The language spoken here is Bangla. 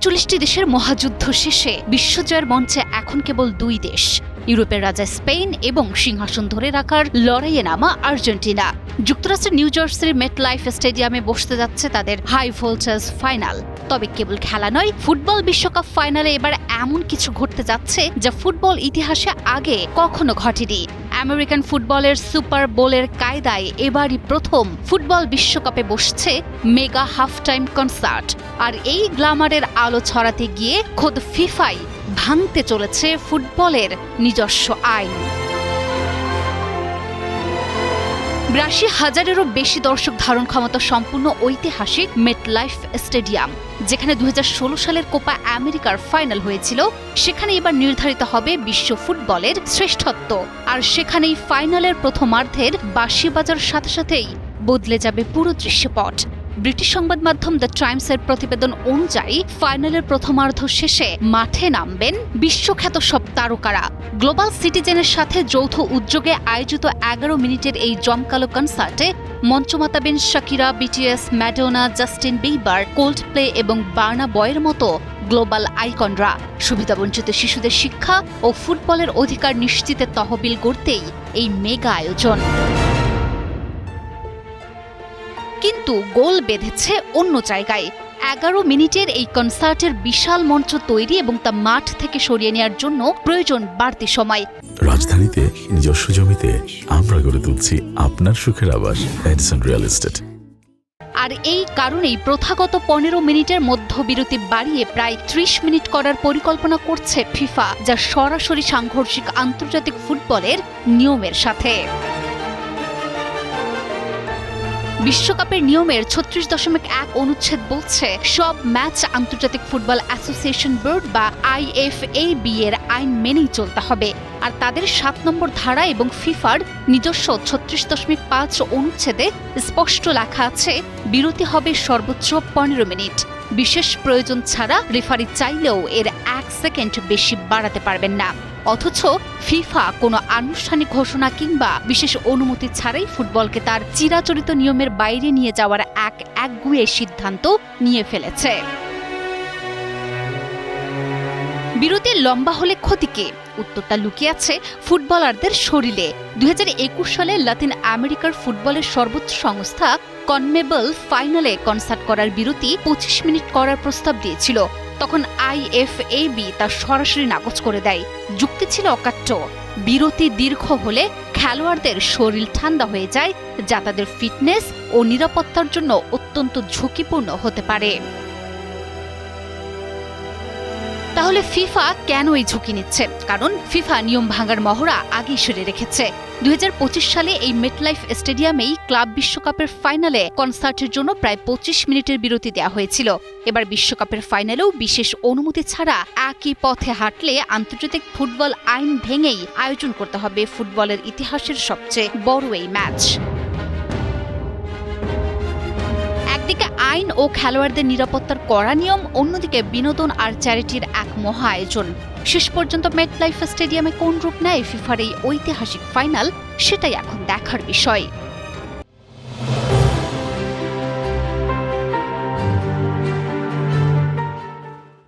৪১টি দেশের মহাযুদ্ধ শেষে বিশ্বজয়ের মঞ্চে এখন কেবল ২ দেশ, ইউরোপের রাজা স্পেন এবং সিংহাসন ধরে রাখার লড়াইয়ে নামা আর্জেন্টিনা। যুক্তরাষ্ট্রের নিউ জার্সির মেটলাইফ স্টেডিয়ামে বসতে যাচ্ছে তাদের হাই ভোল্টেজ ফাইনাল। তবে কেবল খেলা নয়, ফুটবল বিশ্বকাপ ফাইনালে এবার এমন কিছু ঘটতে যাচ্ছে যা ফুটবল ইতিহাসে আগে কখনো ঘটেনি। আমেরিকান ফুটবলের সুপার বোলের কায়দায় এবারই প্রথম ফুটবল বিশ্বকাপে বসছে মেগা হাফ টাইম কনসার্ট। আর এই গ্ল্যামারের আলো ছড়াতে গিয়ে খোদ ফিফাই ভাঙতে চলেছে ফুটবলের নিজস্ব আইন। ৮২,০০০-এরও বেশি দর্শক ধারণ ক্ষমতা সম্পূর্ণ ঐতিহাসিক মেটলাইফ স্টেডিয়াম, যেখানে ২০১৬ সালের কোপা আমেরিকার ফাইনাল হয়েছিল, সেখানে এবার নির্ধারিত হবে বিশ্ব ফুটবলের শ্রেষ্ঠত্ব। আর সেখানেই ফাইনালের প্রথমার্ধের বাঁশি বাজার সাথে সাথেই বদলে যাবে পুরো দৃশ্যপট। ব্রিটিশ সংবাদ মাধ্যম দ্য টাইমসের প্রতিবেদন অনুযায়ী ফাইনালের প্রথমার্ধ শেষে মাঠে নামবেন বিশ্বখ্যাত সব তারকারা। গ্লোবাল সিটিজেনের সাথে যৌথ উদ্যোগে আয়োজিত ১১ মিনিটের এই জমকালো কনসার্টে মঞ্চ মাতাবেন Shakira, BTS, Madonna, Justin Bieber, Coldplay এবং বার্না বয়ের মতো গ্লোবাল আইকনরা। সুবিধাবঞ্চিত শিশুদের শিক্ষা ও ফুটবলের অধিকার নিশ্চিতের তহবিল গড়তেই এই মেগা আয়োজন। কিন্তু গোল বেঁধেছে অন্য জায়গায়। ১১ মিনিটের এই কনসার্টের বিশাল মঞ্চ তৈরি এবং তা মাঠ থেকে সরিয়ে নেওয়ার জন্য প্রয়োজন বাড়তি সময়। রাজধানীতে নিজস্ব জমিতে আমরা গড়ে তুলছি আপনার সুখের আবাস, এডিসন রিয়েল এস্টেট। আর এই কারণেই প্রথাগত ১৫ মিনিটের মধ্যবিরতি বাড়িয়ে প্রায় ৩০ মিনিট করার পরিকল্পনা করছে ফিফা, যা সরাসরি সাংঘর্ষিক আন্তর্জাতিক ফুটবলের নিয়মের সাথে। বিশ্বকাপের নিয়মের ৩৬.১ অনুচ্ছেদ বলছে, সব ম্যাচ আন্তর্জাতিক ফুটবল অ্যাসোসিয়েশন বোর্ড বা IFAB এর আইন মেনেই চলতে হবে। আর তাদের ৭ নম্বর ধারা এবং ফিফার নিজস্ব ৩৬.৫ অনুচ্ছেদে স্পষ্ট লেখা আছে, বিরতি হবে সর্বোচ্চ ১৫ মিনিট। বিশেষ প্রয়োজন ছাড়া রেফারি চাইলেও এর ১ সেকেন্ড বেশি বাড়াতে পারবেন না। অথচ ফিফা কোনো আনুষ্ঠানিক ঘোষণা কিংবা বিশেষ অনুমতি ছাড়াই ফুটবলকে তার চিরাচরিত নিয়মের বাইরে নিয়ে যাওয়ার একগুঁয়ে সিদ্ধান্ত নিয়ে ফেলেছে। বিরতি লম্বা হলে ক্ষতি কি? উত্তরটা লুকিয়ে আছে ফুটবলারদের শরীরে। ২০২১ সালে লাতিন আমেরিকার ফুটবলের সর্বোচ্চ সংস্থা কনমেবল ফাইনালে কনসার্ট করার বিরতি ২৫ মিনিট করার প্রস্তাব দিয়েছিল। তখন IFAB তা সরাসরি নাকচ করে দেয়। যুক্তি ছিল অকাট্য, বিরতি দীর্ঘ হলে খেলোয়াড়দের শরীর ঠান্ডা হয়ে যায়, যা তাদের ফিটনেস ও নিরাপত্তার জন্য অত্যন্ত ঝুঁকিপূর্ণ হতে পারে। তাহলে ফিফা কেন এই ঝুঁকি নিচ্ছে? কারণ ফিফা নিয়ম ভাঙার মহড়া আগেই সেরে রেখেছে। ২০২৫ সালে এই মেটলাইফ স্টেডিয়ামেই ক্লাব বিশ্বকাপের ফাইনালে কনসার্টের জন্য প্রায় ২৫ মিনিটের বিরতি দেওয়া হয়েছিল। এবার বিশ্বকাপের ফাইনালেও বিশেষ অনুমতি ছাড়া একই পথে হাঁটলে আন্তর্জাতিক ফুটবল আইন ভেঙেই আয়োজন করতে হবে ফুটবলের ইতিহাসের সবচেয়ে বড় এই ম্যাচ। একদিকে আইন ও খেলোয়াড়দের নিরাপত্তার কড়া নিয়ম, অন্যদিকে বিনোদন আর চ্যারিটির এক মহা আয়োজন। শেষ পর্যন্ত মেটলাইফ স্টেডিয়ামে কোন রূপ নেয় ফিফার এই ঐতিহাসিক ফাইনাল, সেটাই এখন দেখার বিষয়।